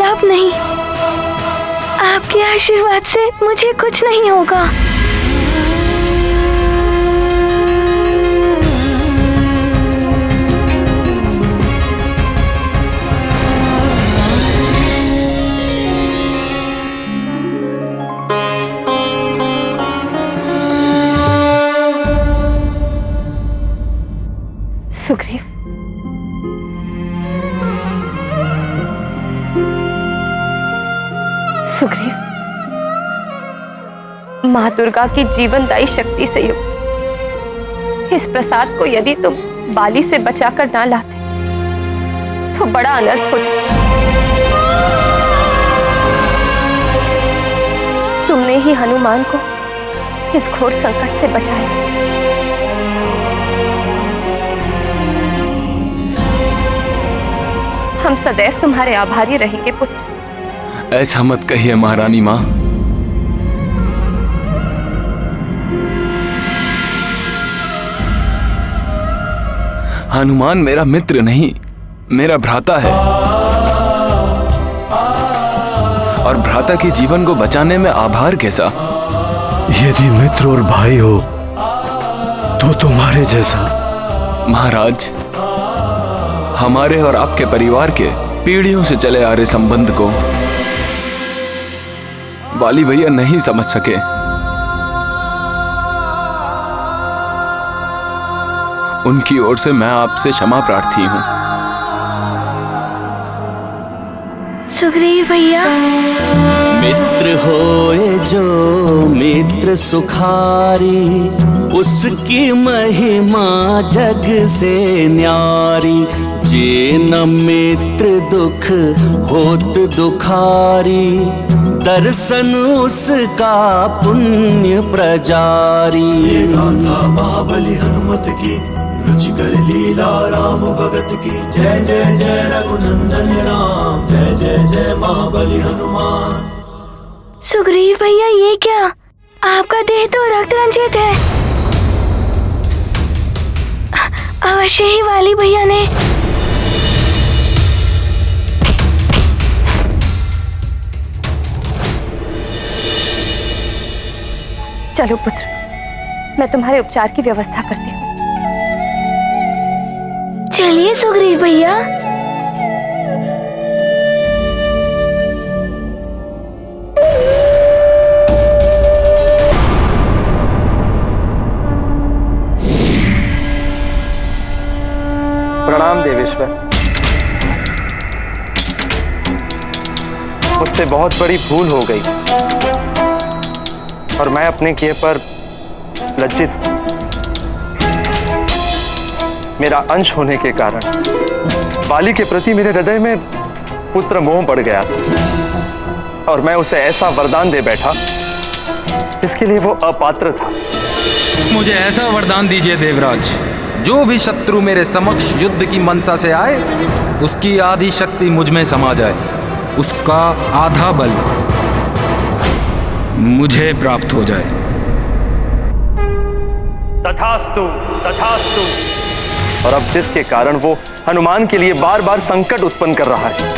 अब नहीं, आपके आशीर्वाद से मुझे कुछ नहीं होगा। सुग्रीव, सुग्रीव, माँ दुर्गा की जीवनदायी शक्ति से युक्त इस प्रसाद को यदि तुम बाली से बचाकर ना लाते तो बड़ा अनर्थ हो जाता। तुमने ही हनुमान को इस घोर संकट से बचाया। हम सदैव तुम्हारे आभारी रहेंगे पुत्र। ऐसा मत कहिए महारानी माँ। हनुमान मेरा मित्र नहीं, मेरा भ्राता है, और भ्राता के जीवन को बचाने में आभार कैसा? यदि मित्र और भाई हो तो तुम्हारे जैसा। महाराज, हमारे और आपके परिवार के पीढ़ियों से चले आ रहे संबंध को बाली भैया नहीं समझ सके। उनकी ओर से मैं आपसे क्षमा प्रार्थी हूं। सुग्रीव भैया। मित्र होए जो मित्र सुखारी, उसकी महिमा जग से न्यारी। जे न मित्र दुख होत दुखारी, दर्शन उसका पुण्य प्रजारी। गाथा महाबली हनुमत की, रुचिकर लीला राम भगत की। जय जय जय रघुनंदन राम, जय जय जय महाबली हनुमान। सुग्रीव भैया, ये क्या? आपका देह तो रक्त रंजित है। अवश्य ही वाली भैया ने। चलो पुत्र, मैं तुम्हारे उपचार की व्यवस्था करती हूँ। चलिए सुग्रीव भैया। प्रणाम देवेश्वर। मुझसे बहुत बड़ी भूल हो गई और मैं अपने किए पर लज्जित हूं। मेरा अंश होने के कारण बाली के प्रति मेरे हृदय में पुत्र मोह बढ़ गया और मैं उसे ऐसा वरदान दे बैठा जिसके लिए वो अपात्र था। मुझे ऐसा वरदान दीजिए देवराज, जो भी शत्रु मेरे समक्ष युद्ध की मनसा से आए, उसकी आधी शक्ति मुझ में समा जाए, उसका आधा बल मुझे प्राप्त हो जाए। तथास्तु, तथास्तु। और अब जिसके कारण वो हनुमान के लिए बार बार संकट उत्पन्न कर रहा है,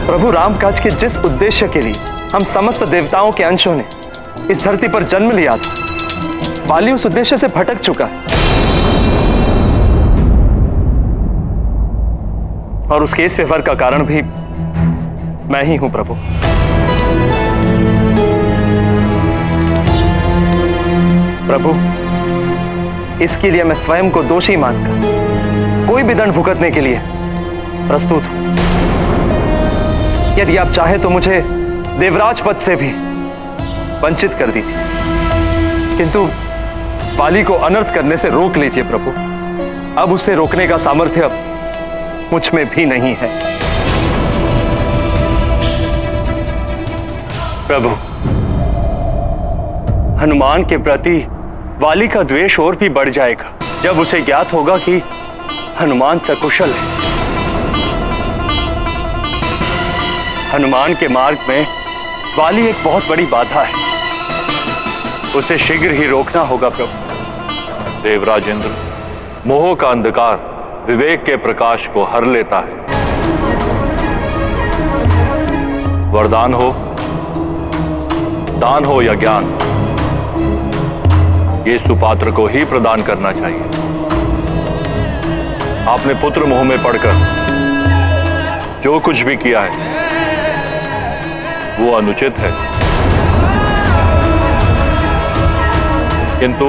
प्रभु रामकाज के जिस उद्देश्य के लिए हम समस्त देवताओं के अंशों ने इस धरती पर जन्म लिया था, बाली उस उद्देश्य से भटक चुका है और उसके इस व्यवहार का कारण भी मैं ही हूं प्रभु। प्रभु, इसके लिए मैं स्वयं को दोषी मानकर कोई भी दंड भुगतने के लिए प्रस्तुत हूं। यदि आप चाहे तो मुझे देवराज पद से भी वंचित कर दीजिए, किंतु बाली को अनर्थ करने से रोक लीजिए प्रभु। अब उसे रोकने का सामर्थ्य मुझ में भी नहीं है। प्रभु, हनुमान के प्रति वाली का द्वेष और भी बढ़ जाएगा जब उसे ज्ञात होगा कि हनुमान सकुशल है। हनुमान के मार्ग में वाली एक बहुत बड़ी बाधा है, उसे शीघ्र ही रोकना होगा प्रभु। देवराजेंद्र, मोह का अंधकार विवेक के प्रकाश को हर लेता है। वरदान हो, दान हो या ज्ञान, ये सुपात्र को ही प्रदान करना चाहिए। आपने पुत्र मोह में पड़कर जो कुछ भी किया है वो अनुचित है, किंतु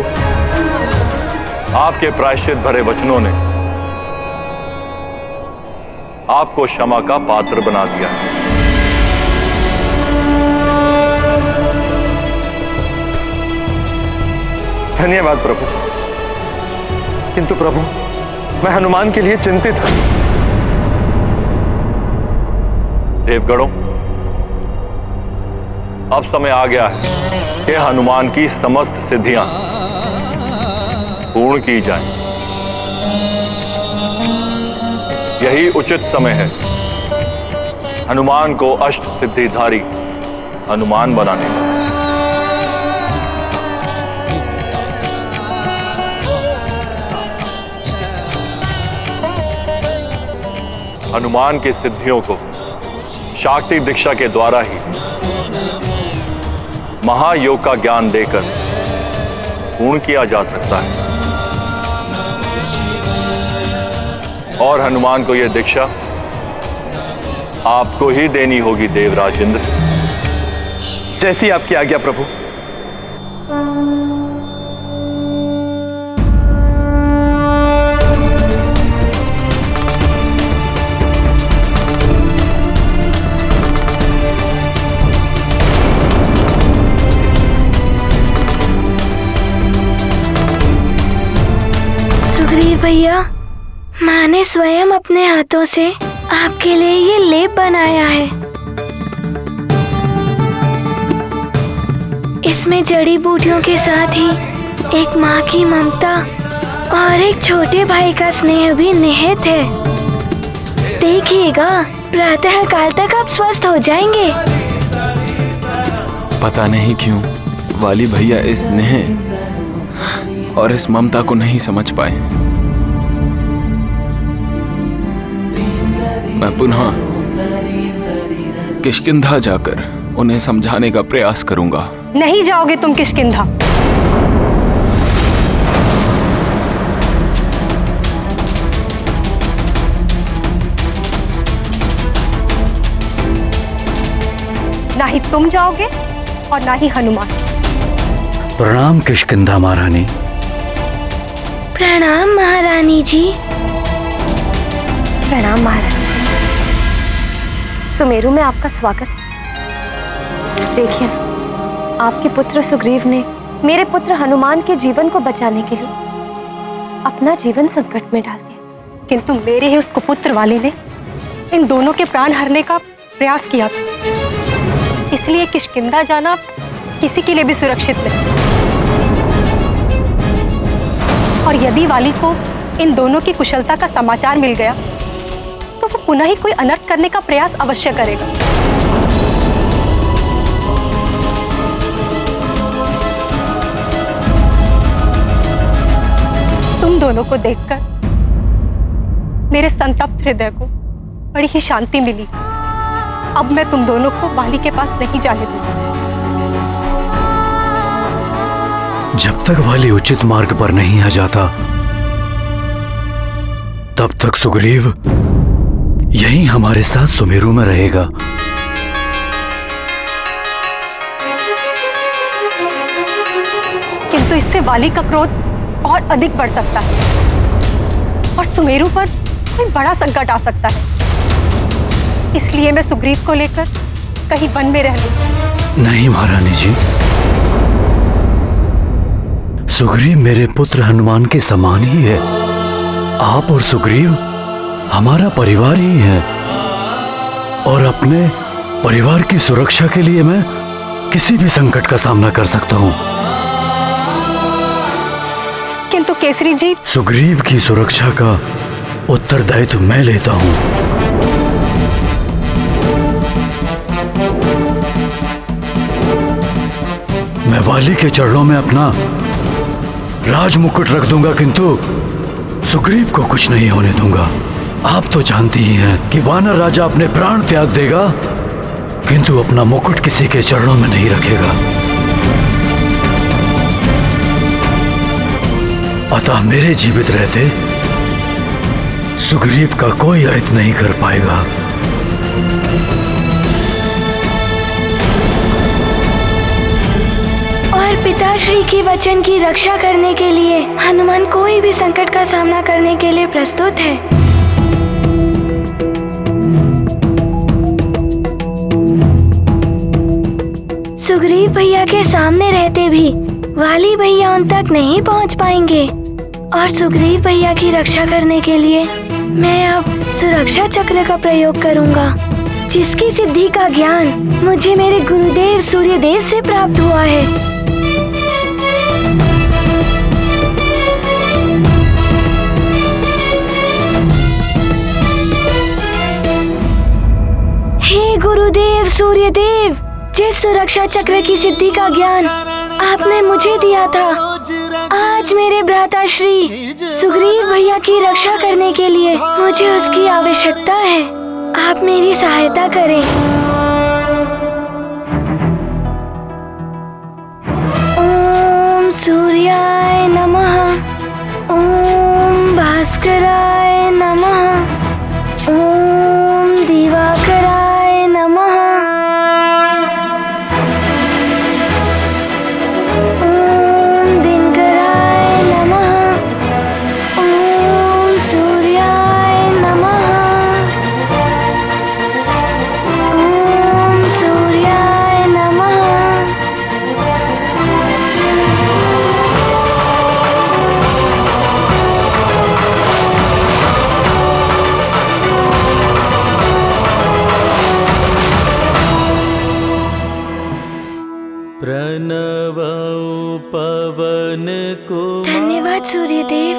आपके प्रायश्चित भरे वचनों ने आपको क्षमा का पात्र बना दिया है। धन्यवाद प्रभु। किंतु प्रभु, मैं हनुमान के लिए चिंतित हूं। देवगणों, अब समय आ गया है कि हनुमान की समस्त सिद्धियां पूर्ण की जाएं। यही उचित समय है हनुमान को अष्ट सिद्धिधारी हनुमान बनाने का। हनुमान की सिद्धियों को शाक्ति दीक्षा के द्वारा ही महायोग का ज्ञान देकर पूर्ण किया जा सकता है, और हनुमान को यह दीक्षा आपको ही देनी होगी देवराज इंद्र। जैसी आपकी आज्ञा प्रभु। सुग्रीव भैया, माँ ने स्वयं अपने हाथों से आपके लिए ये लेप बनाया है। इसमें जड़ी बूटियों के साथ ही एक माँ की ममता और एक छोटे भाई का स्नेह भी निहित है। देखिएगा, प्रातः काल तक आप स्वस्थ हो जाएंगे। पता नहीं क्यों वाली भैया इस स्नेह और इस ममता को नहीं समझ पाए। मैं पुनः किष्किंधा जाकर उन्हें समझाने का प्रयास करूंगा। नहीं जाओगे तुम किष्किंधा। ना ही तुम जाओगे और ना ही हनुमान। प्रणाम किष्किंधा महारानी। प्रणाम महारानी जी। प्रणाम महारानी जी। सुमेरु में आपका स्वागत। देखिए, आपके पुत्र सुग्रीव ने मेरे पुत्र हनुमान के जीवन को बचाने के लिए अपना जीवन संकट में डाल दिया, किंतु मेरे ही उस कुपुत्र वाले ने इन दोनों के प्राण हरने का प्रयास किया था। इसलिए किष्किंधा जाना किसी के लिए भी सुरक्षित नहीं। और यदि वाली को इन दोनों की कुशलता का समाचार मिल गया तो वो पुनः ही कोई अनर्थ करने का प्रयास अवश्य करेगा। तुम दोनों को देखकर मेरे संतप्त हृदय को बड़ी ही शांति मिली। अब मैं तुम दोनों को वाली के पास नहीं जाने दूंगा। जब तक वाली उचित मार्ग पर नहीं आ जाता तब तक सुग्रीव यही हमारे साथ सुमेरु में रहेगा। किंतु इससे वाली का क्रोध और अधिक बढ़ सकता है और सुमेरु पर कोई बड़ा संकट आ सकता है। इसलिए मैं सुग्रीव को लेकर कहीं वन में रह लूं। नहीं महारानी जी, सुग्रीव मेरे पुत्र हनुमान के समान ही है। आप और सुग्रीव हमारा परिवार ही है, और अपने परिवार की सुरक्षा के लिए मैं किसी भी संकट का सामना कर सकता हूं। किंतु केसरी जी, सुग्रीव की सुरक्षा का उत्तरदायित्व मैं लेता हूं। मैं वाली के चरणों में अपना राज मुकुट रख दूंगा, किंतु सुग्रीव को कुछ नहीं होने दूंगा। आप तो जानती ही हैं कि वानर राजा अपने प्राण त्याग देगा किंतु अपना मुकुट किसी के चरणों में नहीं रखेगा। अतः मेरे जीवित रहते सुग्रीव का कोई अहित नहीं कर पाएगा। और पिताश्री की वचन की रक्षा करने के लिए हनुमान कोई भी संकट का सामना करने के लिए प्रस्तुत है। सुग्रीव भैया के सामने रहते भी वाली भैया उन तक नहीं पहुंच पाएंगे और सुग्रीव भैया की रक्षा करने के लिए मैं अब सुरक्षा चक्र का प्रयोग करूंगा, जिसकी सिद्धि का ज्ञान मुझे मेरे गुरुदेव सूर्यदेव से प्राप्त हुआ है। हे गुरुदेव सूर्यदेव, जिस सुरक्षा चक्र की सिद्धि का ज्ञान आपने मुझे दिया था, आज मेरे भ्राताश्री सुग्रीव भैया की रक्षा करने के लिए मुझे उसकी आवश्यकता है। आप मेरी सहायता करें। ओम सूर्याय नमः, ओम भास्कराय नमः, ओम दिवाकराय नमः, ओम दिनकराय नमः, ओम सूर्याय नमः, ओम सूर्याय नमः। प्रणव पवन कुमार। धन्यवाद सूर्यदेव।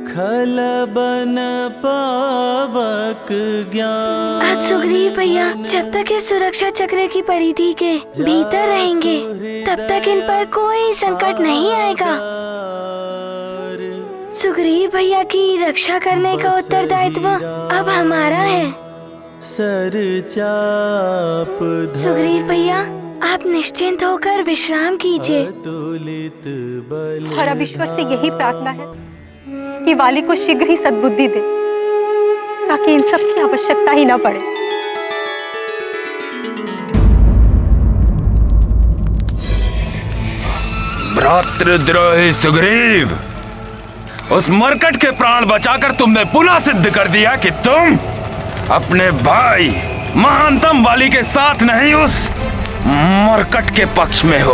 खलबन पावक ज्ञान। आप सुग्रीव भैया जब तक इस सुरक्षा चक्र की परिधि के भीतर रहेंगे तब तक इन पर कोई संकट नहीं आएगा। सुग्रीव भैया की रक्षा करने का उत्तरदायित्व अब हमारा है। सर चाप सुग्रीव भैया आप निश्चिंत होकर विश्राम कीजिए। और अब ईश्वर से यही प्रार्थना है कि वाली को शीघ्र ही सद्बुद्धि दे, ताकि इन सब की आवश्यकता ही न पड़े। भ्रातृद्रोही सुग्रीव, उस मरकट के प्राण बचाकर तुमने पुनः सिद्ध कर दिया कि तुम अपने भाई महानतम वाली के साथ नहीं, उस मरकट के पक्ष में हो।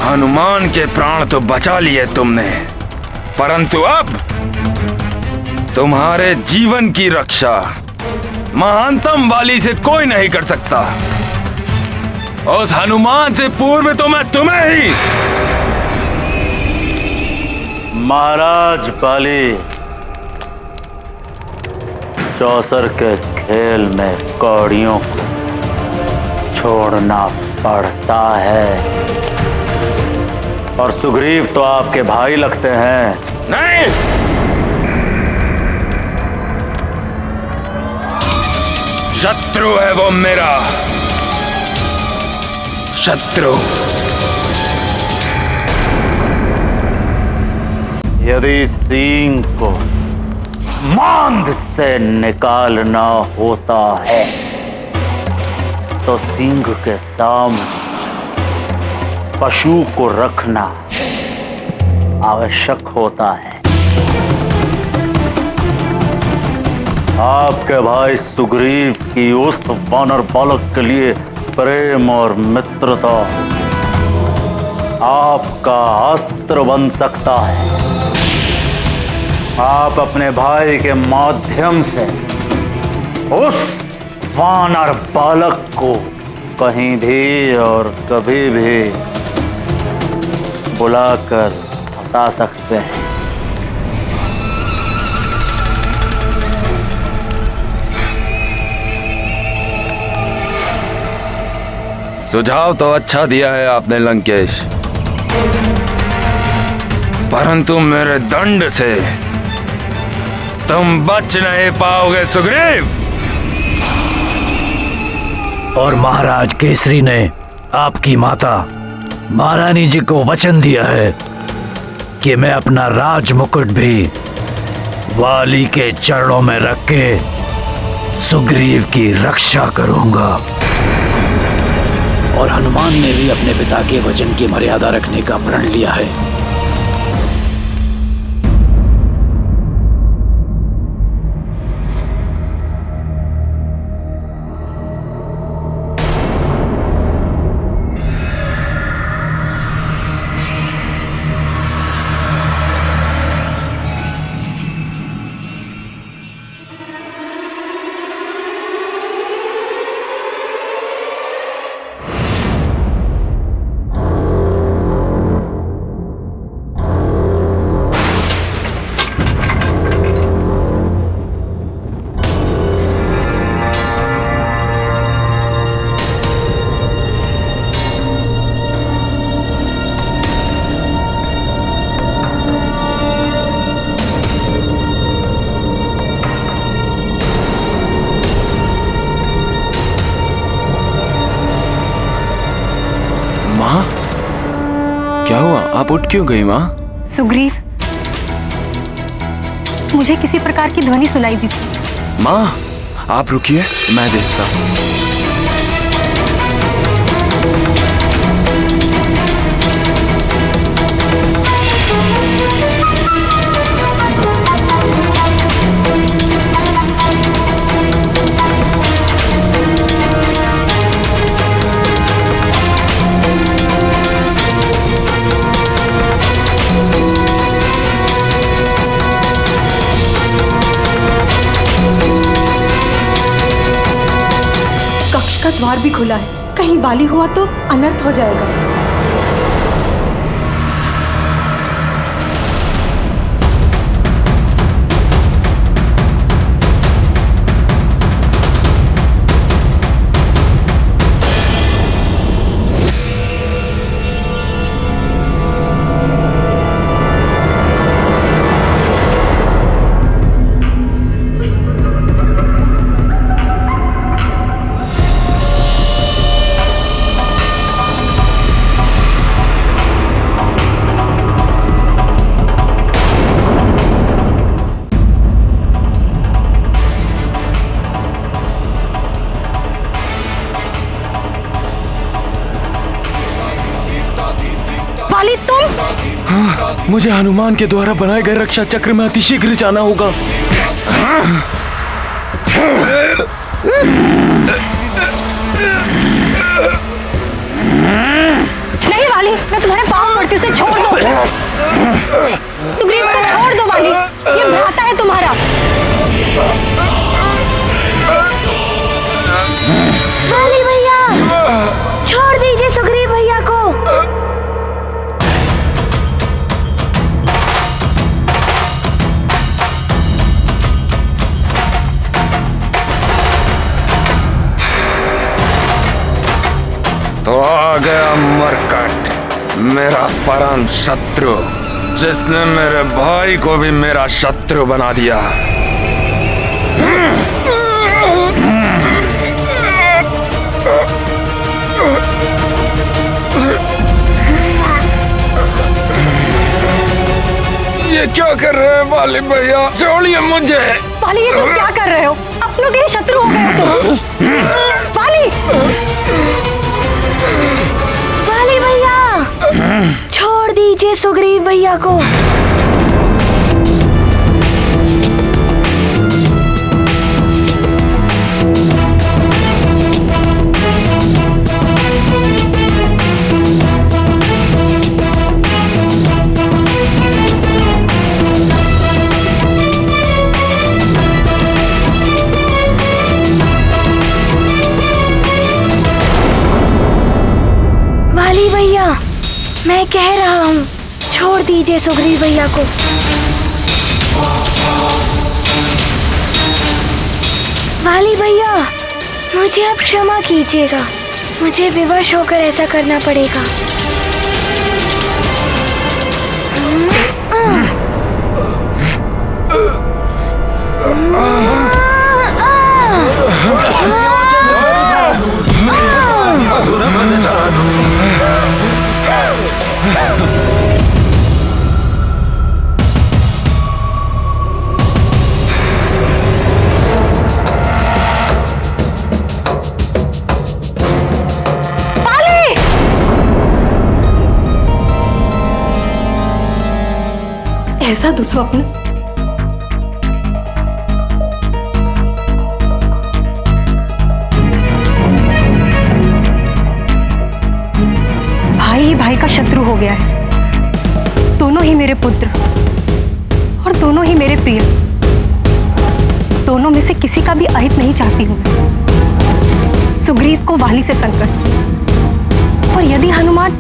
हनुमान के प्राण तो बचा लिए तुमने, परंतु अब तुम्हारे जीवन की रक्षा महानतम वाली से कोई नहीं कर सकता। उस हनुमान से पूर्व तो मैं तुम्हें ही। महाराज बाली, चौसर के खेल में कौड़ियों को छोड़ना पड़ता है, और सुग्रीव तो आपके भाई लगते हैं। नहीं, शत्रु है वो मेरा, शत्रु। यदि सींग को मांद से निकालना होता है तो सींग के सामने पशु को रखना आवश्यक होता है। आपके भाई सुग्रीव की उस वानर बालक के लिए प्रेम और मित्रता आपका अस्त्र बन सकता है। आप अपने भाई के माध्यम से उस वानर बालक को कहीं भी और कभी भी बुलाकर फंसा सकते हैं। सुझाव तो अच्छा दिया है आपने लंकेश, परंतु मेरे दंड से तुम बच नहीं पाओगे सुग्रीव। और महाराज केसरी ने आपकी माता महारानी जी को वचन दिया है कि मैं अपना राज मुकुट भी वाली के चरणों में रख के सुग्रीव की रक्षा करूंगा। और हनुमान ने भी अपने पिता के वचन की मर्यादा रखने का प्रण लिया है। माँ, क्या हुआ? आप उठ क्यों गई माँ? सुग्रीव, मुझे किसी प्रकार की ध्वनि सुनाई दी थी। माँ, आप रुकिए, मैं देखता हूँ। का द्वार भी खुला है, कहीं वाली हुआ तो अनर्थ हो जाएगा। वाली तुम? हाँ, मुझे हनुमान के द्वारा बनाए गए रक्षा चक्र में अतिशीघ्र जाना होगा। नहीं वाली, मैं तुम्हारे पाँव पड़ती, उसे छोड़ दो। सुग्रीव को छोड़ दो वाली, ये भ्राता है तुम्हारा। वाली भैया, छोड़ दीजिए सुग्रीव भैया को। तो आ गया मरकट, मेरा परम शत्रु, जिसने मेरे भाई को भी मेरा शत्रु बना दिया। ये क्या कर रहे हैं वाली भैया? छोड़िए मुझे। वाली, ये तुम क्या कर रहे हो? अपनों के शत्रु हो गए हो तुम। वाली, वाली भैया, छोड़ दीजिए सुग्रीव भैया को। वाली भैया, मैं कह रहा हूँ, छोड़ दीजिए सुग्रीव भैया को। वाली भैया, मुझे अब क्षमा कीजिएगा, मुझे विवश होकर ऐसा करना पड़ेगा। कैसा दुस्वप्न? भाई ही भाई का शत्रु हो गया है। दोनों ही मेरे पुत्र और दोनों ही मेरे प्रिय। दोनों में से किसी का भी अहित नहीं चाहती हूं मैं। सुग्रीव को वाली से संकट, और यदि हनुमान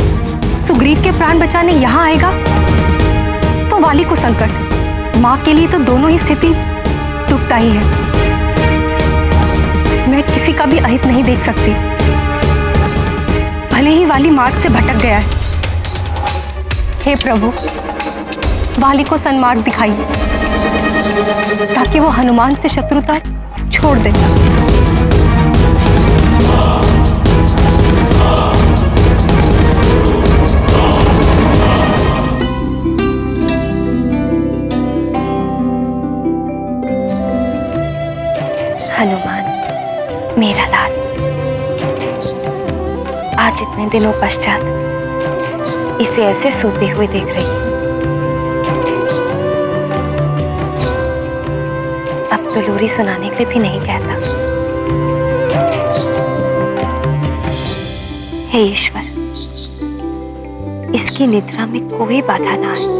सुग्रीव के प्राण बचाने यहां आएगा तो वाली को संकट। मां के लिए तो दोनों ही स्थिति दुखदायी है। मैं किसी का भी अहित नहीं देख सकती, भले ही वाली मार्ग से भटक गया है। हे प्रभु, वाली को सन्मार्ग दिखाइए ताकि वो हनुमान से शत्रुता छोड़ दे। हनुमान, मेरा लाल, आज इतने दिनों पश्चात इसे ऐसे सोते हुए देख रही हूं। अब तो लोरी सुनाने के लिए भी नहीं कहता। हे ईश्वर, इसकी निद्रा में कोई बाधा ना आए।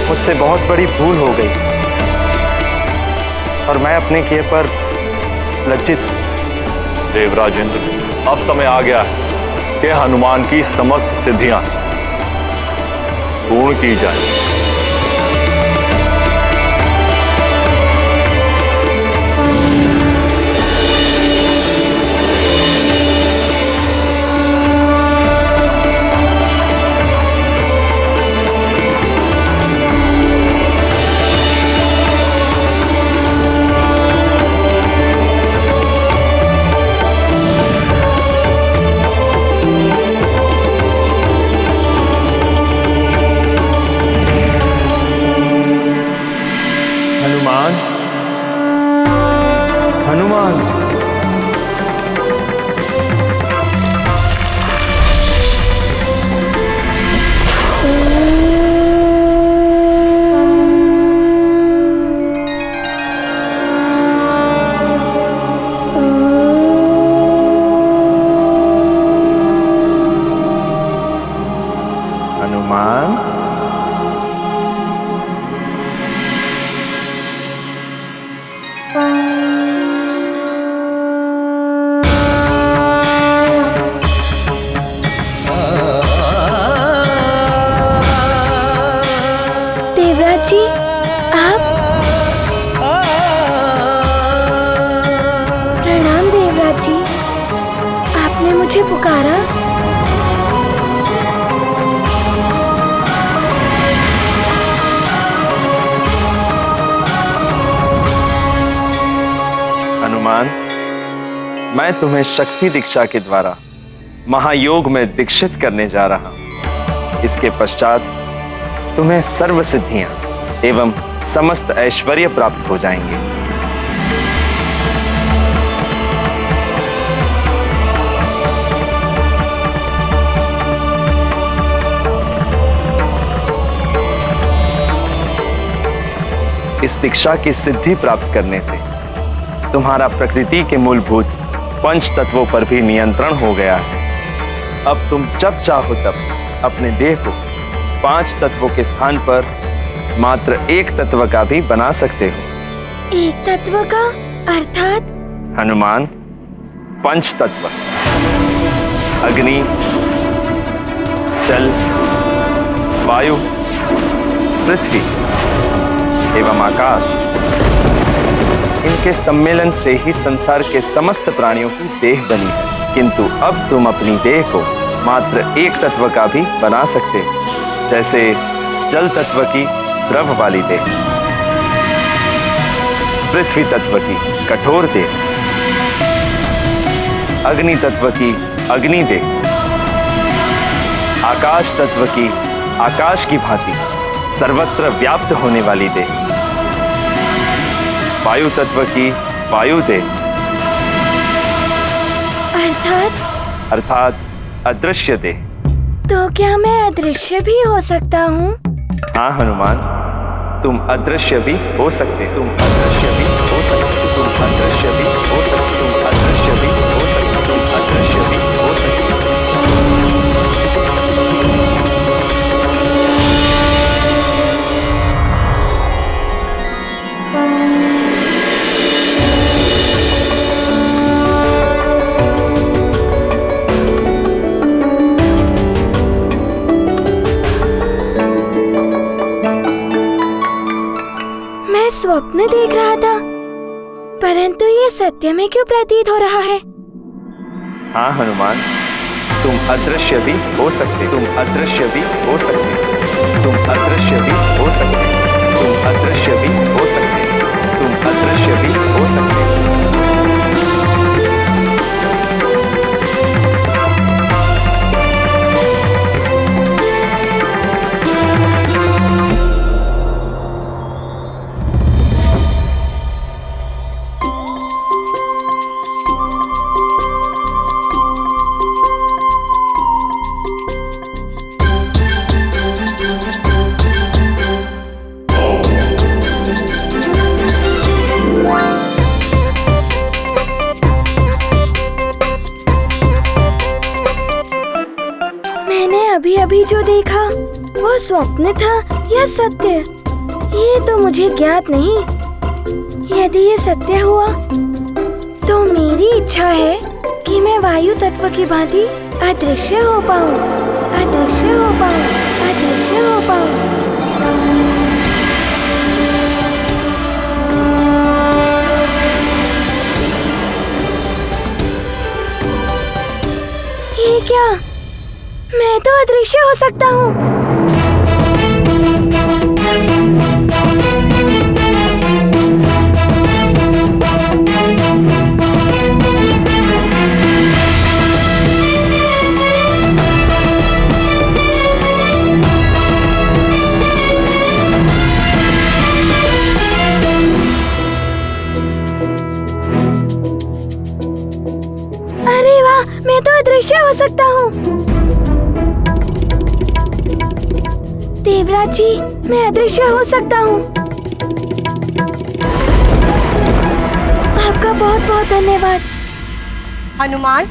मुझसे बहुत बड़ी भूल हो गई और मैं अपने किए पर लज्जित हूं। देवराज इंद्र, अब समय आ गया है कि हनुमान की समस्त सिद्धियां पूर्ण की जाए। हनुमान, हनुमान, देवराज जी, आप? प्रणाम देवराज जी, आपने मुझे पुकारा? हनुमान, मैं तुम्हें शक्ति दीक्षा के द्वारा महायोग में दीक्षित करने जा रहा हूं। इसके पश्चात तुम्हें सर्व सिद्धियां एवं समस्त ऐश्वर्य प्राप्त हो जाएंगे। इस दीक्षा की सिद्धि प्राप्त करने से तुम्हारा प्रकृति के मूलभूत पंच तत्वों पर भी नियंत्रण हो गया है। अब तुम जब चाहो तब अपने देह को 5 तत्वों के स्थान पर मात्र 1 तत्व का भी बना सकते हो। 1 तत्व का अर्थात? हनुमान, पंच तत्व अग्नि, जल, वायु, पृथ्वी एवं आकाश, इनके सम्मेलन से ही संसार के समस्त प्राणियों की देह बनी है। किंतु अब तुम अपनी देह को मात्र एक तत्व का भी बना सकते हो, जैसे जल तत्व की द्रव वाली देह, पृथ्वी तत्व की कठोर देह, अग्नि तत्व की अग्नि देह, आकाश तत्व की आकाश की भांति सर्वत्र व्याप्त होने वाली देह, वायु तत्व की वायु देह, अर्थात अदृश्य देह। तो क्या मैं अदृश्य भी हो सकता हूँ? हाँ हनुमान, तुम अदृश्य भी हो सकते, तुम अदृश्य भी हो सकते, तुम अदृश्य भी हो सकते, तुम अदृश्य भी हो सकते, तुम अदृश्य भी हो सकते। स्वप्न देख रहा था, परंतु ये सत्य में क्यों प्रतीत हो रहा है? हाँ हनुमान, तुम अदृश्य भी हो सकते, तुम अदृश्य भी हो सकते, तुम अदृश्य भी हो सकते, तुम अदृश्य भी हो सकते, तुम अदृश्य भी हो सकते। अभी जो देखा वो स्वप्न था या सत्य, ये तो मुझे ज्ञात नहीं। यदि ये सत्य हुआ तो मेरी इच्छा है कि मैं वायु तत्व की भांति अदृश्य हो पाऊं, अदृश्य हो पाऊं, अदृश्य हो पाऊं। ये क्या? मैं तो अदृश्य हो सकता हूँ। अरे वाह, मैं तो अदृश्य हो सकता हूँ। देवराज जी, मैं अदृश्य हो सकता हूँ। आपका बहुत बहुत धन्यवाद। हनुमान,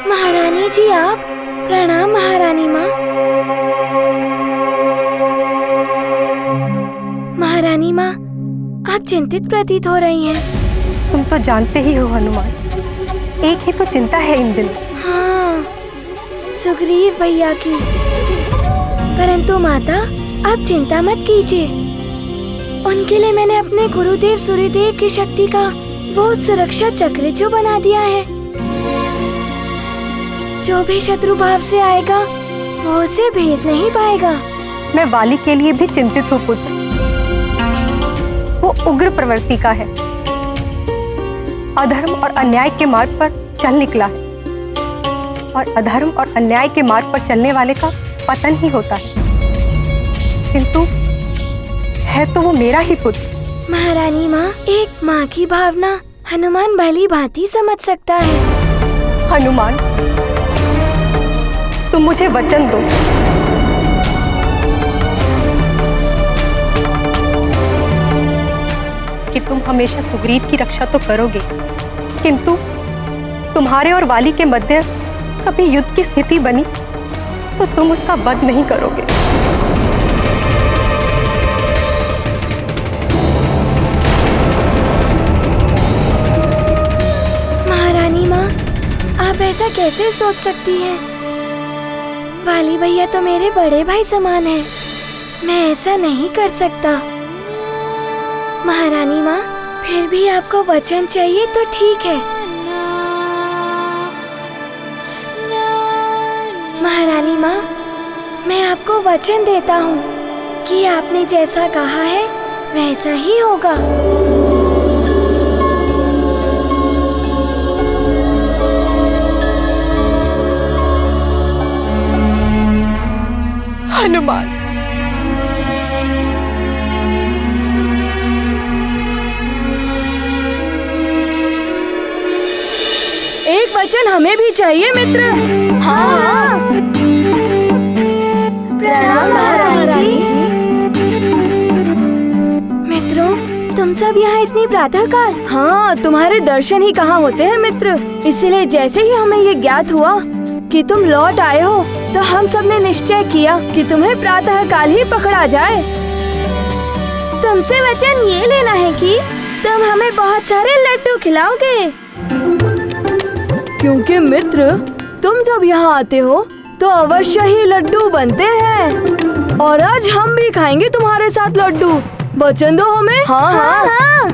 महारानी जी, आप प्रणाम। महारानी माँ, महारानी माँ, आप चिंतित प्रतीत हो रही हैं। तुम तो जानते ही हो हनुमान, एक ही तो चिंता है इन दिनों। हाँ, सुग्रीव भैया की। परंतु माता, आप चिंता मत कीजिए। उनके लिए मैंने अपने गुरुदेव सूर्यदेव की शक्ति का वो सुरक्षा चक्र जो बना दिया है। जो भी शत्रु भाव से आएगा वो उसे भेद नहीं पाएगा। मैं वाली के लिए भी चिंतित हूँ पुत्र। वो उग्र प्रवृत्ति का है, अधर्म और अन्याय के मार्ग पर चल निकला है, और अधर्म और अन्याय के मार्ग पर चलने वाले का पतन ही होता है। किंतु है तो वो मेरा ही पुत्र। महारानी माँ, एक माँ की भावना हनुमान भली भांति समझ सकता है। हनुमान, तुम मुझे वचन दो कि तुम हमेशा सुग्रीव की रक्षा तो करोगे, किंतु तुम्हारे और वाली के मध्य कभी युद्ध की स्थिति बनी तो तुम उसका वध नहीं करोगे। महारानी माँ, आप ऐसा कैसे सोच सकती हैं? वाली भैया तो मेरे बड़े भाई समान हैं। मैं ऐसा नहीं कर सकता। महारानी माँ, फिर भी आपको वचन चाहिए तो ठीक है। महारानी माँ, मैं आपको वचन देता हूँ कि आपने जैसा कहा है वैसा ही होगा। हनुमान, एक वचन हमें भी चाहिए मित्र। हाँ, प्रणाम महारानी जी। मित्रों, तुम सब यहाँ इतनी प्रातःकाल? हाँ, तुम्हारे दर्शन ही कहाँ होते हैं मित्र। इसलिए जैसे ही हमें ये ज्ञात हुआ कि तुम लौट आए हो, तो हम सब ने निश्चय किया कि तुम्हें प्रातःकाल ही पकड़ा जाए। तुमसे वचन ये लेना है कि तुम हमें बहुत सारे लड्डू खिलाओगे। क्योंकि मित्र, तुम जब यहाँ आते हो तो अवश्य ही लड्डू बनते हैं, और आज हम भी खाएंगे तुम्हारे साथ लड्डू। वचन दो हमें। हाँ हाँ, हाँ।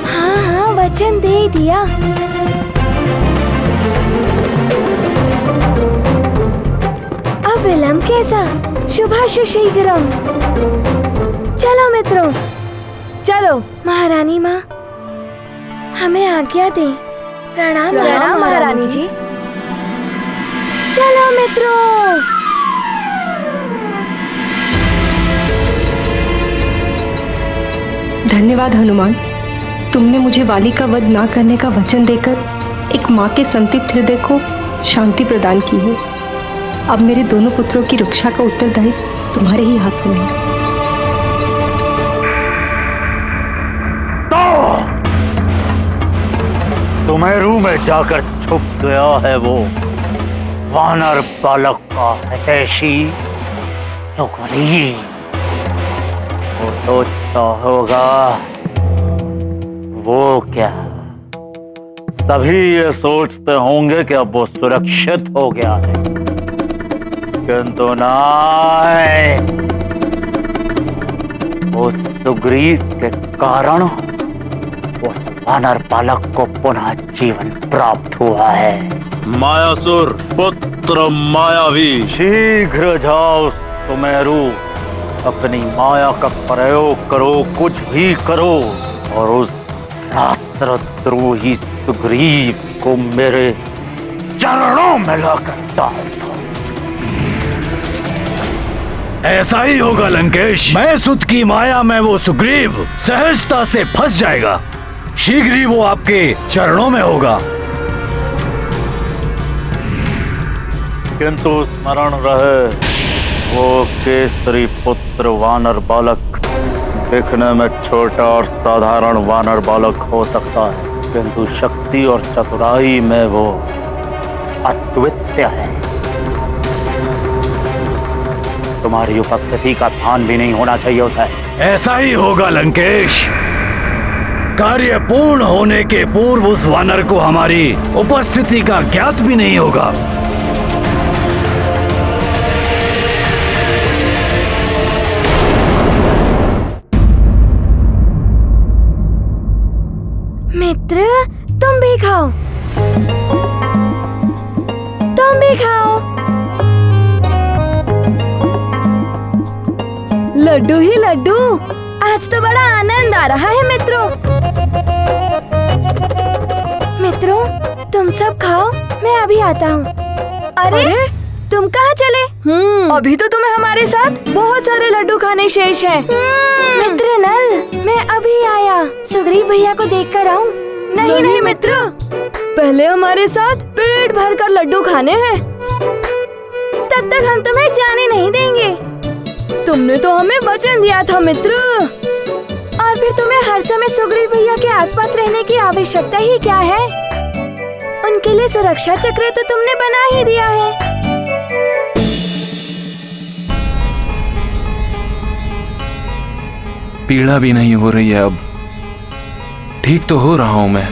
हाँ हाँ, वचन दे दिया। अब विलंब कैसा? शुभाशु शीघ्रम। चलो मित्रों, चलो। महारानी माँ, हमें आज्ञा दें। प्रणाम महारानी जी। चलो मित्रों। धन्यवाद हनुमान, तुमने मुझे वाली का वध ना करने का वचन देकर एक माँ के संतप्त हृदय को शांति प्रदान की है। अब मेरे दोनों पुत्रों की रक्षा का उत्तरदायित्व तुम्हारे ही हाथों में है। सुमेरु में जाकर छुप गया है वो वानर बालक का हितैषी सुग्रीव। वो सोचता होगा वो क्या, सभी ये सोचते होंगे कि अब वो सुरक्षित हो गया है, किंतु नहीं, वो सुग्रीव के कारण उस वानर बालक को पुनः जीवन प्राप्त हुआ है। मायासुर पुत्र मायावी, शीघ्र जाओ सुमेरु, अपनी माया का प्रयोग करो, कुछ भी करो, और उस रात्रद्रोही सुग्रीव को मेरे चरणों में लाकर डाल दो। ऐसा ही होगा लंकेश। मैं सुत की माया में वो सुग्रीव सहजता से फंस जाएगा। शीघ्र ही वो आपके चरणों में होगा। किंतु स्मरण रहे, वो केसरी पुत्र वानर बालक दिखने में छोटा और साधारण वानर बालक हो सकता है, किंतु शक्ति और चतुराई में वो अद्वितीय है। तुम्हारी उपस्थिति का ध्यान भी नहीं होना चाहिए उसे। ऐसा ही होगा लंकेश। कार्य पूर्ण होने के पूर्व उस वानर को हमारी उपस्थिति का ज्ञात भी नहीं होगा। मित्र, तुम भी खाओ। तुम भी खाओ। लड्डू ही लड्डू। आज तो बड़ा आनंद आ रहा है मित्रों। मित्रों, तुम सब खाओ, मैं अभी आता हूँ। अरे, तुम कहाँ चले? अभी तो तुम्हें हमारे साथ बहुत सारे लड्डू खाने शेष हैं। मित्र नल, मैं अभी आया। सुग्रीव भैया को देखकर आऊं। नहीं नहीं मित्र, पहले हमारे साथ पेट भरकर लड्डू खाने हैं, तब तक हम तुम्हें जाने नहीं देंगे। तुमने तो हमें वचन दिया था मित्र। और फिर तुम्हें हर समय सुग्रीव भैया के आसपास रहने की आवश्यकता ही क्या है? उनके लिए सुरक्षा चक्र तो तुमने बना ही दिया है। पीड़ा भी नहीं हो रही है अब। ठीक तो हो रहा हूं मैं।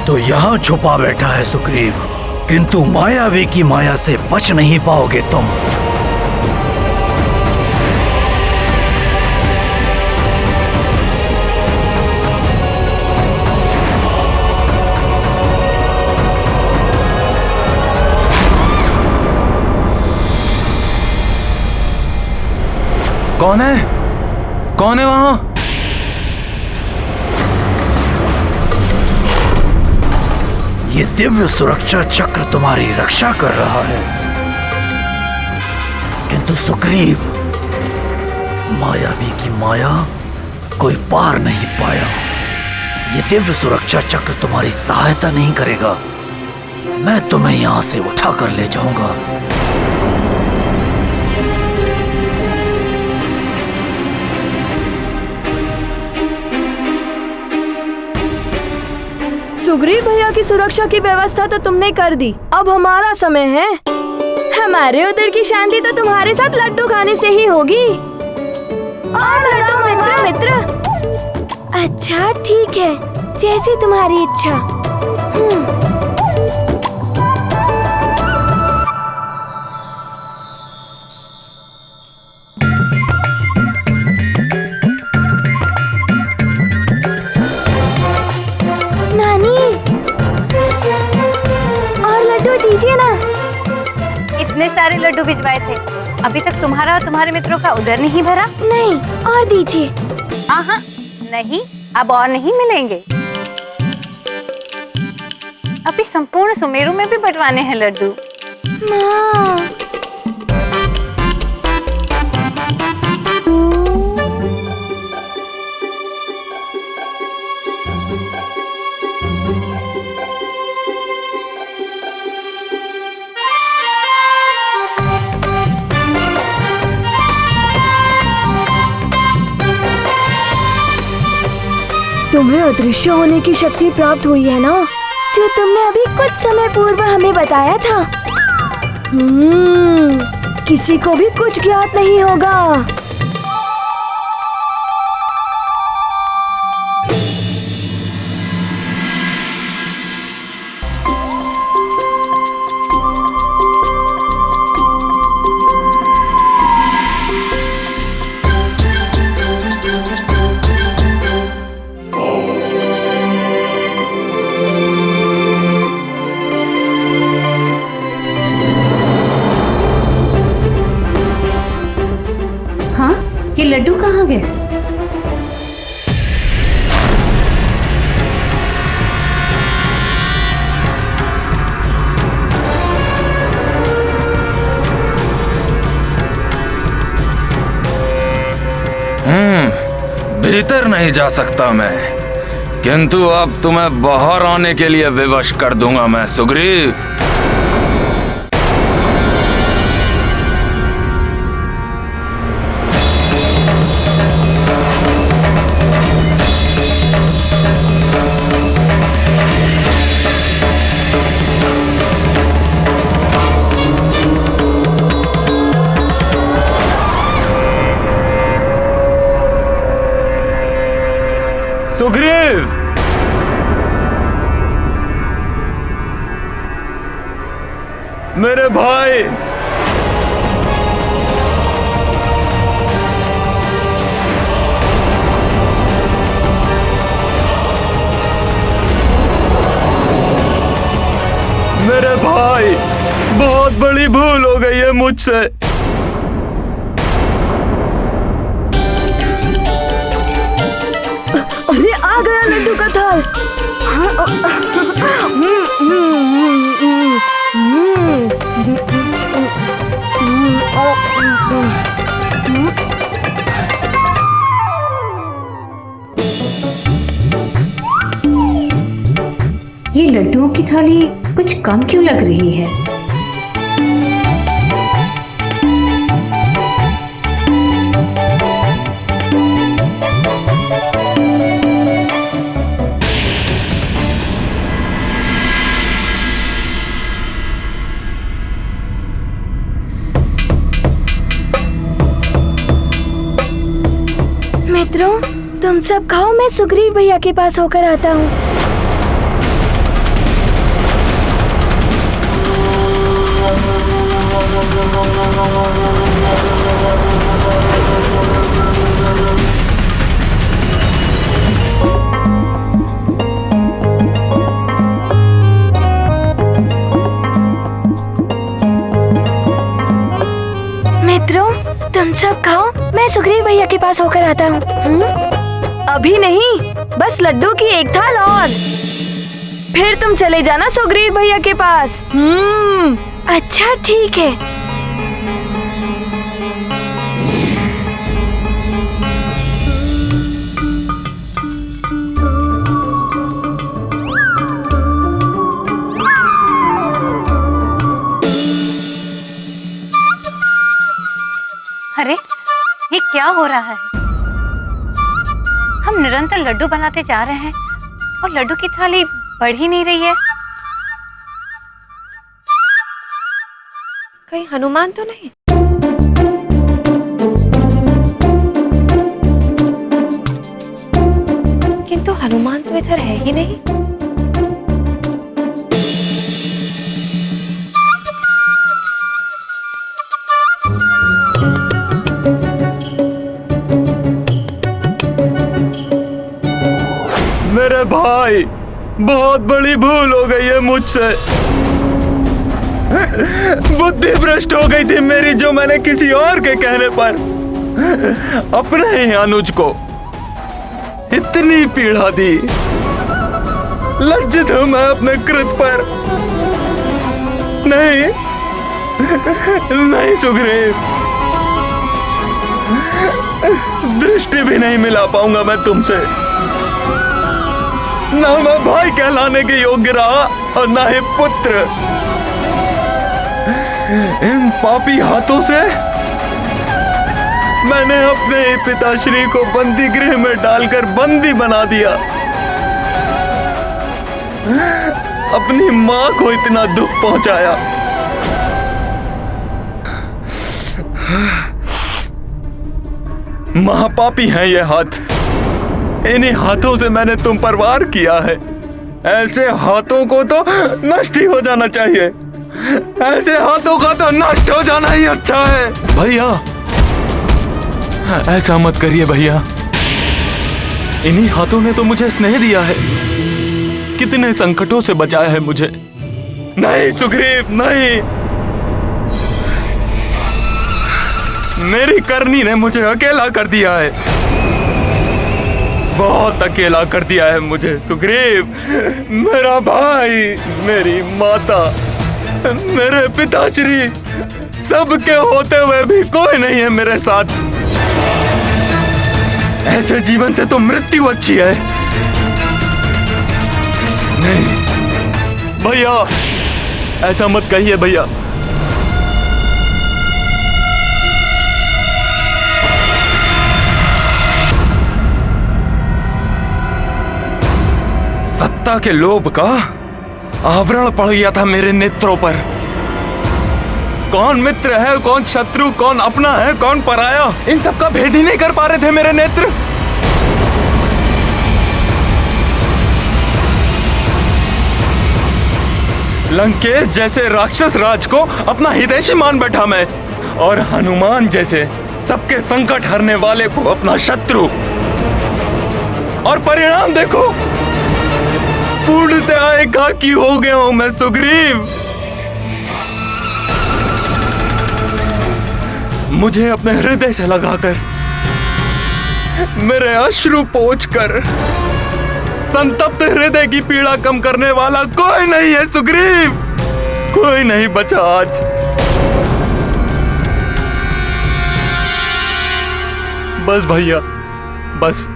तो यहाँ छुपा बैठा है सुग्रीव, किंतु मायावी की माया से बच नहीं पाओगे तुम। कौन है? कौन है वहां? ये दिव्य सुरक्षा चक्र तुम्हारी रक्षा कर रहा है, किंतु सुग्रीव, मायावी की माया कोई पार नहीं पाया। ये दिव्य सुरक्षा चक्र तुम्हारी सहायता नहीं करेगा। मैं तुम्हें यहां से उठा कर ले जाऊंगा। सुग्रीव भैया की सुरक्षा की व्यवस्था तो तुमने कर दी, अब हमारा समय है। हमारे उधर की शांति तो तुम्हारे साथ लड्डू खाने से ही होगी। मित्र मित्र। अच्छा ठीक है, जैसी तुम्हारी इच्छा। दीजिए ना। इतने सारे लड्डू भिजवाए थे, अभी तक तुम्हारा और तुम्हारे मित्रों का उधर नहीं भरा? नहीं, और दीजिए। हाँ, नहीं, अब और नहीं मिलेंगे। अभी संपूर्ण सुमेरु में भी बंटवाने हैं लड्डू। माँ। तुम्हें अदृश्य होने की शक्ति प्राप्त हुई है ना, जो तुमने अभी कुछ समय पूर्व हमें बताया था। किसी को भी कुछ ज्ञात नहीं होगा। ये लड्डू कहाँ गए? भीतर नहीं जा सकता मैं, किंतु अब तुम्हें बाहर आने के लिए विवश कर दूंगा मैं सुग्रीव। सुग्रीव, मेरे भाई, मेरे भाई, बहुत बड़ी भूल हो गई है मुझसे। अरे आ गया लड्डू का थाल। ये लड्डुओं की थाली कुछ कम क्यों लग रही है? तुम सब खाओ, मैं सुग्रीव भैया के पास होकर आता हूँ। मित्रों, तुम सब खाओ, मैं सुग्रीव भैया के पास होकर आता हूँ। अभी नहीं, बस लड्डू की एक थाल और, फिर तुम चले जाना सुग्रीव भैया के पास। अच्छा ठीक है। अरे ये क्या हो रहा है? हम निरंतर लड्डू बनाते जा रहे हैं और लड्डू की थाली बढ़ ही नहीं रही है। कहीं हनुमान तो नहीं? किंतु हनुमान तो इधर है ही नहीं। मेरे भाई, बहुत बड़ी भूल हो गई है मुझसे। बुद्धि भ्रष्ट हो गई थी मेरी, जो मैंने किसी और के कहने पर अपने ही अनुज को इतनी पीड़ा दी। लज्जित हूं मैं अपने कृत पर। नहीं नहीं सुग्रीव, दृष्टि भी नहीं मिला पाऊंगा मैं तुमसे। ना मैं भाई कहलाने के योग्य रहा और ना ही पुत्र। इन पापी हाथों से मैंने अपने पिताश्री को बंदी गृह में डालकर बंदी बना दिया। अपनी मां को इतना दुख पहुंचाया। महापापी हैं ये हाथ। इन्हीं हाथों से मैंने तुम पर वार किया है। ऐसे हाथों को तो नष्ट ही हो जाना चाहिए। ऐसे हाथों का तो नष्ट हो जाना ही अच्छा है। भैया ऐसा मत करिए भैया। इन्हीं हाथों ने तो मुझे स्नेह दिया है, कितने संकटों से बचाया है मुझे। नहीं सुग्रीव नहीं, मेरी करनी ने मुझे अकेला कर दिया है। बहुत अकेला कर दिया है मुझे सुग्रीव। मेरा भाई, मेरी माता, मेरे पिताश्री, सबके होते हुए भी कोई नहीं है मेरे साथ। ऐसे जीवन से तो मृत्यु अच्छी है। नहीं भैया, ऐसा मत कहिए भैया। सत्ता के लोभ का आवरण पड़ गया था मेरे नेत्रों पर। कौन मित्र है, कौन शत्रु, कौन अपना है, कौन पराया, इन सब का भेद ही नहीं कर पा रहे थे मेरे नेत्र। लंकेश जैसे राक्षस राज को अपना हितैषी मान बैठा मैं, और हनुमान जैसे सबके संकट हरने वाले को अपना शत्रु। और परिणाम देखो, पूर्णतः एकाकी हो गया हूं मैं सुग्रीव। मुझे अपने हृदय से लगाकर, मेरे अश्रु पोंछकर संतप्त हृदय की पीड़ा कम करने वाला कोई नहीं है सुग्रीव। कोई नहीं बचा आज। बस भैया, बस।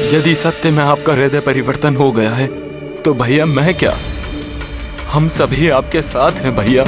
यदि सत्य में आपका हृदय परिवर्तन हो गया है तो भैया मैं क्या, हम सभी आपके साथ हैं भैया।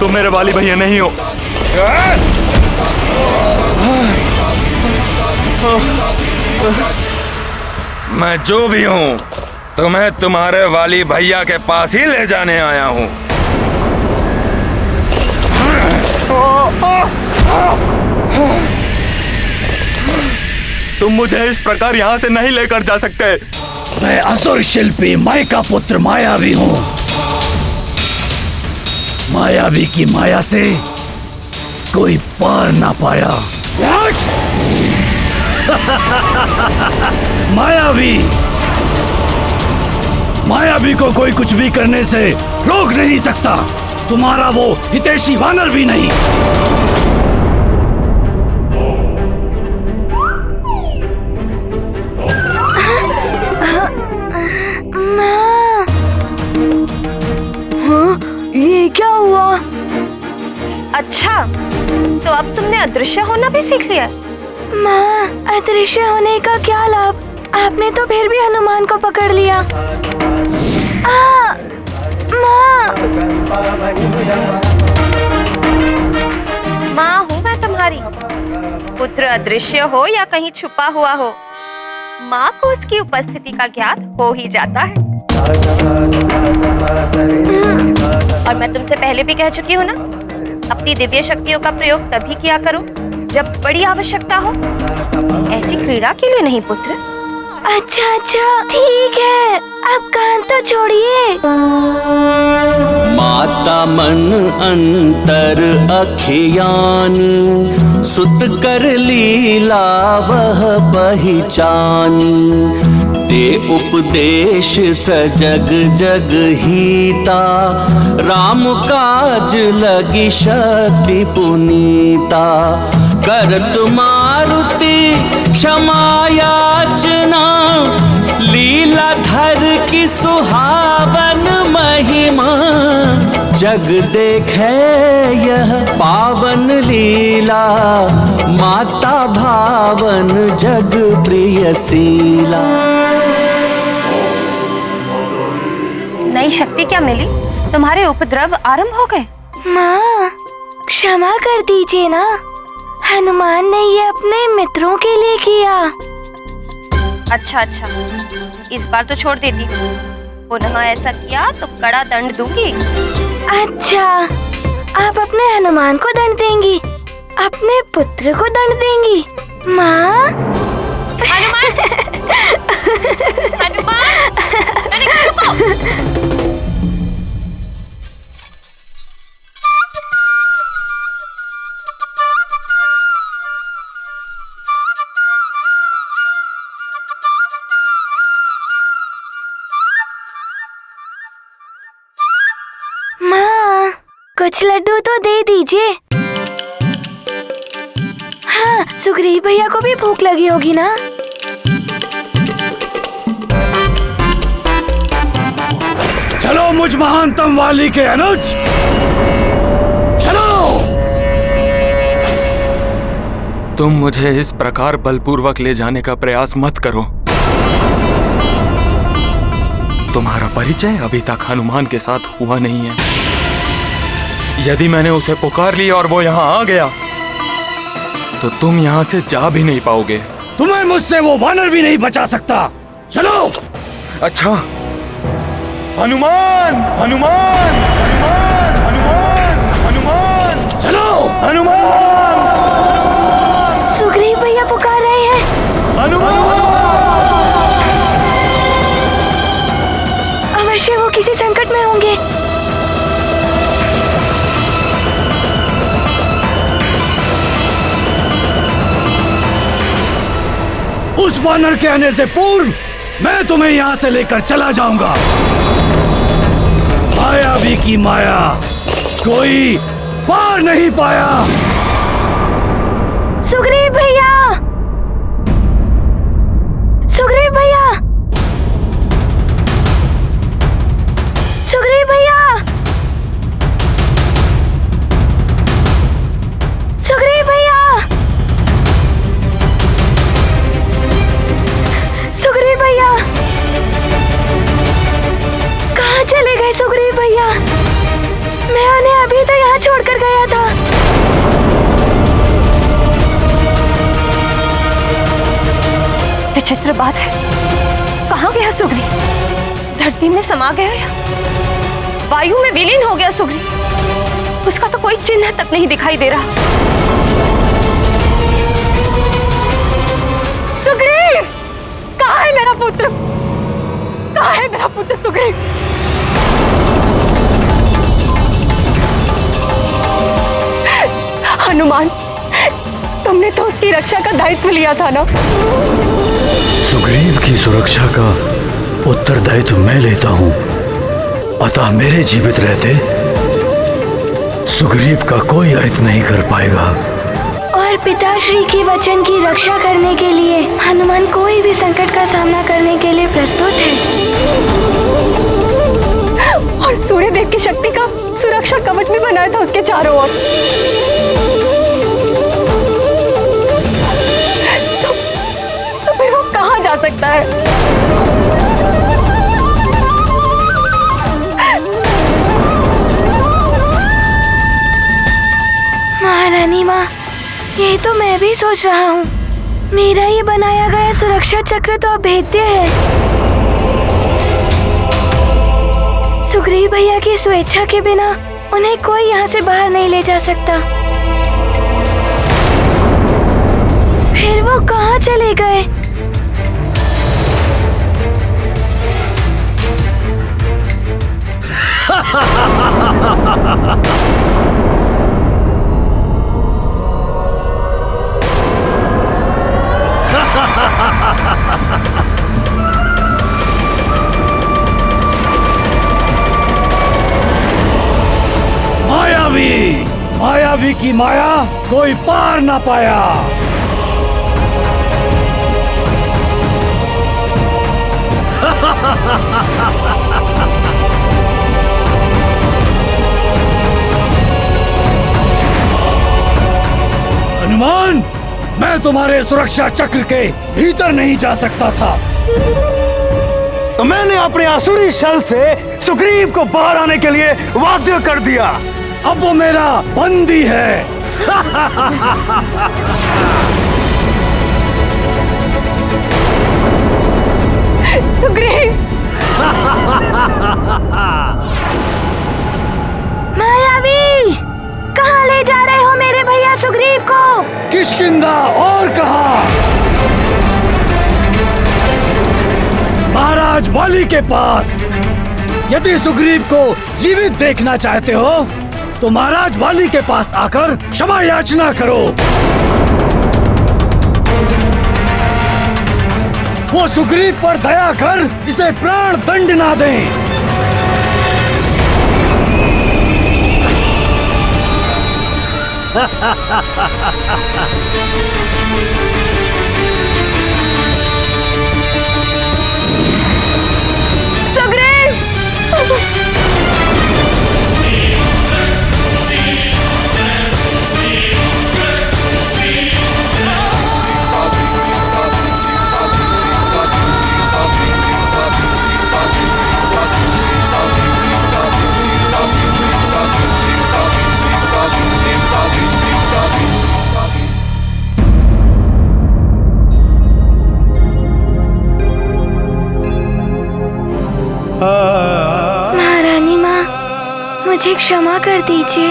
तुम मेरे वाली भैया नहीं हो। मैं जो भी हूँ तुम्हें तुम्हारे वाली भैया के पास ही ले जाने आया हूँ। तुम मुझे इस प्रकार यहाँ से नहीं लेकर जा सकते। मैं असुर शिल्पी माया का पुत्र मायावी हूँ। मायावी की माया से कोई पार ना पाया। मायावी को कोई कुछ भी करने से रोक नहीं सकता। तुम्हारा वो हितैषी वानर भी नहीं। ये क्या हुआ? अच्छा, तो अब तुमने अदृश्य होना भी सीख लिया? माँ, अदृश्य होने का क्या लाभ? आपने तो फिर भी हनुमान को पकड़ लिया। माँ हूँ मैं तुम्हारी। पुत्र अदृश्य हो या कहीं छुपा हुआ हो, माँ को उसकी उपस्थिति का ज्ञात हो ही जाता है। और मैं तुमसे पहले भी कह चुकी हूँ ना, अपनी दिव्य शक्तियों का प्रयोग तभी किया करो जब बड़ी आवश्यकता हो, ऐसी क्रीड़ा के लिए नहीं पुत्र। अच्छा ठीक है, अब कान तो छोड़िए। माता मन अंतर अखियान, सुत कर लीला वह पहचानी। दे उपदेश सजग जग हीता, राम काज लगी शक्ति पुनीता। करत मारुति क्षमा याचना, लीला धर की सुहावन महिमा। जग देखे यह पावन लीला, माता भावन जग प्रिय शीला। नई शक्ति क्या मिली? तुम्हारे उपद्रव आरंभ हो गए। माँ, क्षमा कर दीजिए ना, हनुमान ने ये अपने मित्रों के लिए किया। अच्छा, इस बार तो छोड़ देती हूँ, पुनः ऐसा किया तो कड़ा दंड दूंगी। अच्छा, आप अपने हनुमान को दंड देंगी, अपने पुत्र को दंड देंगी। माँ, हनुमान मैंने कहा रुको। माँ, कुछ लड्डू तो दे दीजिए। हाँ, सुग्रीव भैया को भी भूख लगी होगी ना। चलो मुझ महानतम वाली के अनुज, चलो। तुम मुझे इस प्रकार बलपूर्वक ले जाने का प्रयास मत करो। तुम्हारा परिचय अभी तक हनुमान के साथ हुआ नहीं है। यदि मैंने उसे पुकार लिया और वो यहाँ आ गया, तो तुम यहाँ से जा भी नहीं पाओगे। तुम्हें मुझसे वो वानर भी नहीं बचा सकता। चलो। अच्छा, हनुमान हनुमान हनुमान हनुमान हनुमान, चलो। हनुमान। सुग्रीव भैया पुकार रहे हैं। हनुमान। अवश्य वो किसी संकट में होंगे। उस वानर के आने से पूर्व मैं तुम्हें यहाँ से लेकर चला जाऊंगा। मायावी की माया कोई पार नहीं पाया। सुग्रीव भैया, सुग्रीव भैया, सुग्रीव भैया, सुग्रीव भैया, सुग्रीव भैया, कहाँ चले गए सुग्रीव भैया? मैं उन्हें अभी तो यहाँ छोड़ विचित्र बात है, कहाँ गया सुग्रीव? धरती में समा गया या वायु में विलीन हो गया सुग्रीव? उसका तो कोई चिन्ह तक नहीं दिखाई दे रहा। सुग्रीव, कहाँ है मेरा पुत्र? कहाँ है मेरा पुत्र सुग्रीव? हनुमान, तुमने तो उसकी रक्षा का दायित्व लिया था ना? सुग्रीव की सुरक्षा का उत्तरदायित्व मैं लेता हूँ, अतः मेरे जीवित रहते सुग्रीव का कोई अहित नहीं कर पाएगा। और पिताश्री के वचन की रक्षा करने के लिए हनुमान कोई भी संकट का सामना करने के लिए प्रस्तुत है। और सूर्यदेव की शक्ति का सुरक्षा कवच भी बनाया था उसके चारों ओर। तो फिर वो कहाँ जा सकता है? महारानी माँ, ये तो मैं भी सोच रहा हूँ। मेरा ये बनाया गया सुरक्षा चक्र तो अभेद्य है। सुग्रीव भैया की स्वेच्छा के बिना उन्हें कोई यहाँ से बाहर नहीं ले जा सकता। फिर वो कहाँ चले गए? मायावी की माया कोई पार ना पाया। हनुमान, मैं तुम्हारे सुरक्षा चक्र के भीतर नहीं जा सकता था, तो मैंने अपने आसुरी शल से सुग्रीव को बाहर आने के लिए बाध्य कर दिया। अब वो मेरा बंदी है। सुग्रीव! मायावी, कहाँ ले जा रहे हो मेरे भैया सुग्रीव को? किष्किंधा और कहा? महाराज वाली के पास। यदि सुग्रीव को जीवित देखना चाहते हो तो महाराज वाली के पास आकर क्षमा याचना करो। वो सुग्रीव पर दया कर इसे प्राण दंड ना दें। महारानी माँ, मुझे क्षमा कर दीजिए।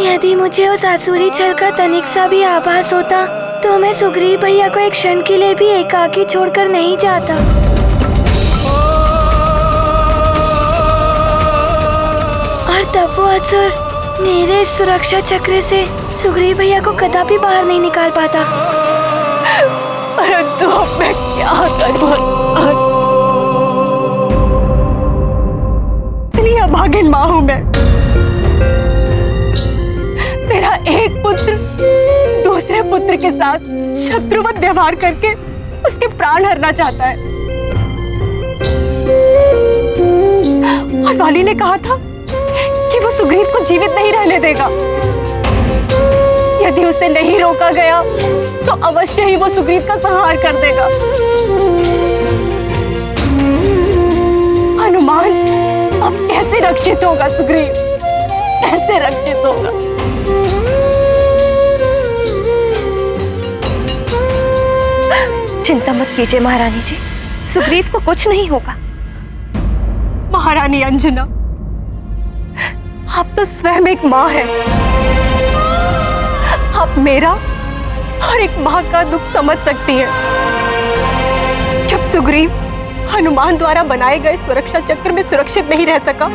यदि मुझे उस आसुरी छल का तनिक सा भी आभास होता तो मैं सुग्रीव भैया को एक क्षण के लिए भी एकाकी छोड़कर नहीं जाता। और तब वो असुर मेरे इस सुरक्षा चक्र से सुग्रीव भैया को कदापि बाहर नहीं निकाल पाता। परंतु अब मैं क्या करूं? इतनी अभागिन माँ हूं मैं। मेरा एक पुत्र दूसरे पुत्र के साथ शत्रुवत व्यवहार करके उसके प्राण हरना चाहता है। और वाली ने कहा था कि वो सुग्रीव को जीवित नहीं रहने देगा। यदि उसे नहीं रोका गया तो अवश्य ही वो सुग्रीव का संहार कर देगा। हनुमान अब कैसे रक्षित होगा सुग्रीव? कैसे रक्षित होगा? चिंता मत कीजिए महारानी जी, सुग्रीव को कुछ नहीं होगा। महारानी अंजना, आप तो स्वयं एक माँ हैं। आप मेरा और एक माँ का दुख समझ सकती हैं। जब सुग्रीव हनुमान द्वारा बनाए गए सुरक्षा चक्र में सुरक्षित नहीं रह सका,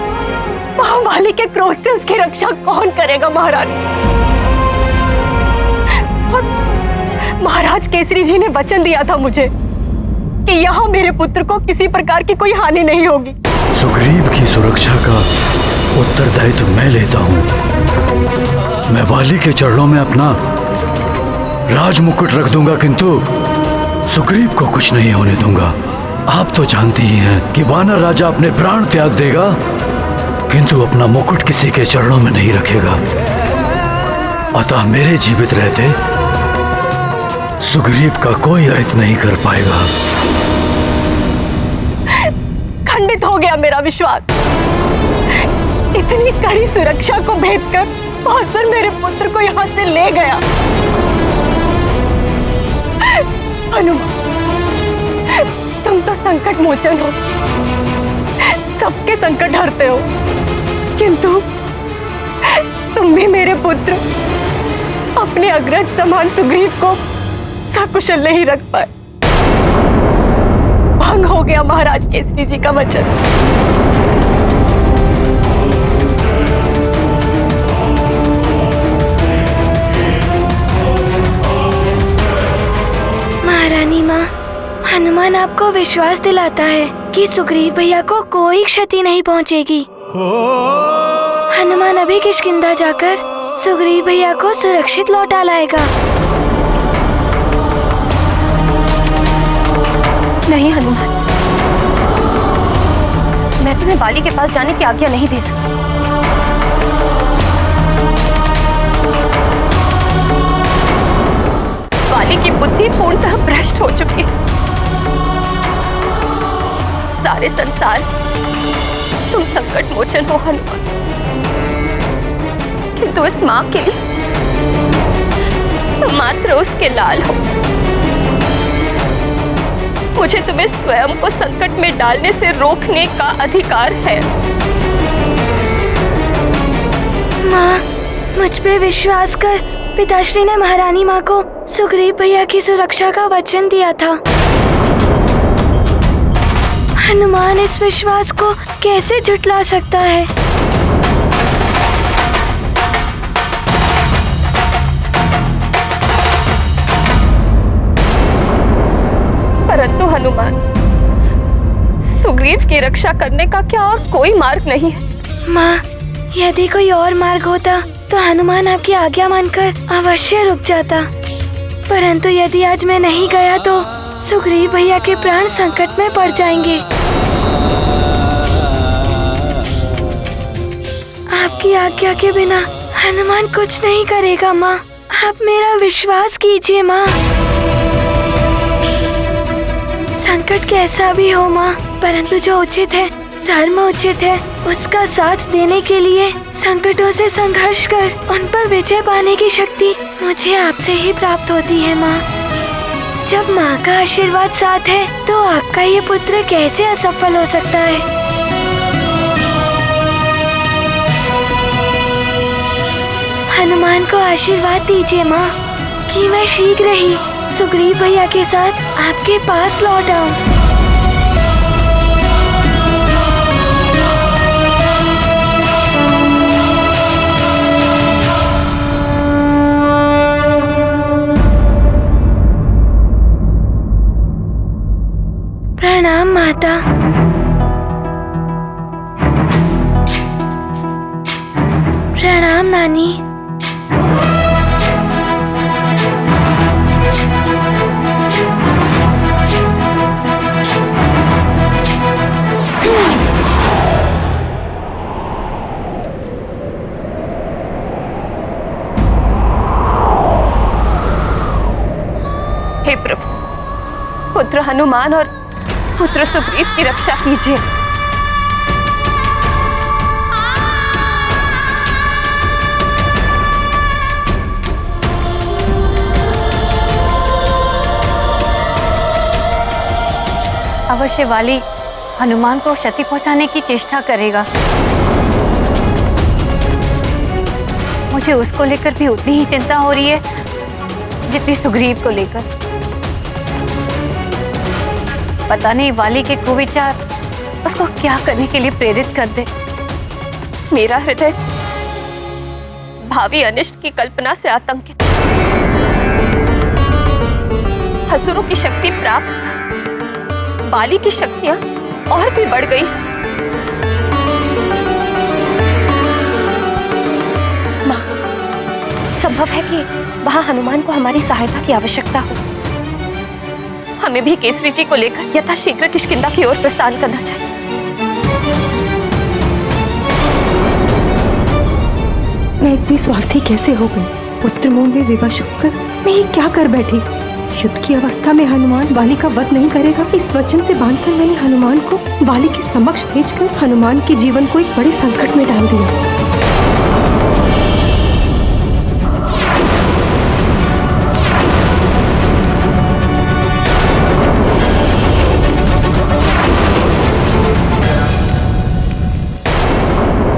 महामाली के क्रोध से उसकी रक्षा कौन करेगा महारानी? और महाराज केसरी जी ने वचन दिया था मुझे कि यहाँ मेरे पुत्र को किसी प्रकार की कोई हानि नहीं होगी। सुग्रीव की सुरक्षा का उत्तरदायित्व मैं लेता हूँ। मैं वाली के चरणों में अपना राजमुकुट रख दूंगा, किंतु सुग्रीव को कुछ नहीं होने दूंगा। आप तो जानती ही हैं कि वानर राजा अपने प्राण त्याग देगा, किंतु अपना मुकुट किसी के चरणों में नहीं रखेगा। अतः मेरे जीवित रहते सुग्रीव का कोई अहित नहीं कर पाएगा। खंडित हो गया मेरा विश्वास। इतनी कड़ी सुरक्षा को भेदकर बासुर मेरे पुत्र को यहाँ से ले गया। हनुमान, तुम तो संकट मोचन हो, सबके संकट हरते हो, किंतु तुम भी मेरे पुत्र अपने अग्रज समान सुग्रीव को सकुशल नहीं रख पाए। भंग हो गया महाराज केसरी जी का वचन। महारानी माँ, हनुमान आपको विश्वास दिलाता है कि सुग्रीव भैया को कोई क्षति नहीं पहुँचेगी। हनुमान अभी किष्किंधा जाकर सुग्रीव भैया को सुरक्षित लौटा लाएगा। नहीं हनुमान, मैं तुम्हें वाली के पास जाने की आज्ञा नहीं दे सकती। वाली की बुद्धि पूर्णतः भ्रष्ट हो चुकी है। सारे संसार तुम संकट मोचन हो हनुमान, किंतु इस मां के लिए तुम मात्र उसके लाल हो। मुझे तुम्हें स्वयं को संकट में डालने से रोकने का अधिकार है। माँ, मुझ पे विश्वास कर। पिताश्री ने महारानी माँ को सुग्रीव भैया की सुरक्षा का वचन दिया था। हनुमान इस विश्वास को कैसे झुठला सकता है? परंतु हनुमान, सुग्रीव की रक्षा करने का क्या और कोई मार्ग नहीं है? माँ, यदि कोई और मार्ग होता तो हनुमान आपकी आज्ञा मानकर अवश्य रुक जाता। परंतु यदि आज मैं नहीं गया तो सुग्रीव भैया के प्राण संकट में पड़ जाएंगे। आपकी आज्ञा के बिना हनुमान कुछ नहीं करेगा। माँ, आप मेरा विश्वास कीजिए। माँ, संकट कैसा भी हो माँ, परंतु जो उचित है, धर्म उचित है, उसका साथ देने के लिए संकटों से संघर्ष कर उन पर विजय पाने की शक्ति मुझे आपसे ही प्राप्त होती है। माँ, जब माँ का आशीर्वाद साथ है तो आपका ये पुत्र कैसे असफल हो सकता है? हनुमान को आशीर्वाद दीजिए माँ कि मैं शीघ्र ही सुग्रीव भैया के साथ आपके पास लौट आऊं। प्रणाम माता। प्रणाम नानी। हे प्रभु, पुत्र हनुमान और पुत्र सुग्रीव की रक्षा कीजिए। अवश्य वाली हनुमान को क्षति पहुंचाने की चेष्टा करेगा। मुझे उसको लेकर भी उतनी ही चिंता हो रही है जितनी सुग्रीव को लेकर। पता नहीं वाली के कुविचार उसको क्या करने के लिए प्रेरित कर दे। मेरा हृदय भावी अनिष्ट की कल्पना से आतंकित। असुरों की शक्ति प्राप्त, बाली की शक्तियां और भी बढ़ गई। मां, संभव है कि वहां हनुमान को हमारी सहायता की आवश्यकता हो। हमें भी केसरी जी को लेकर यथाशीघ्र किष्किंधा की ओर प्रस्थान करना चाहिए। मैं इतनी स्वार्थी कैसे हो गई? पुत्र मोह में विवश होकर मैं ये क्या कर बैठी? युद्ध की अवस्था में हनुमान वाली का वध नहीं करेगा, इस वचन से बांधकर मैंने हनुमान को वाली के समक्ष भेजकर हनुमान के जीवन को एक बड़े संकट में डाल दिया।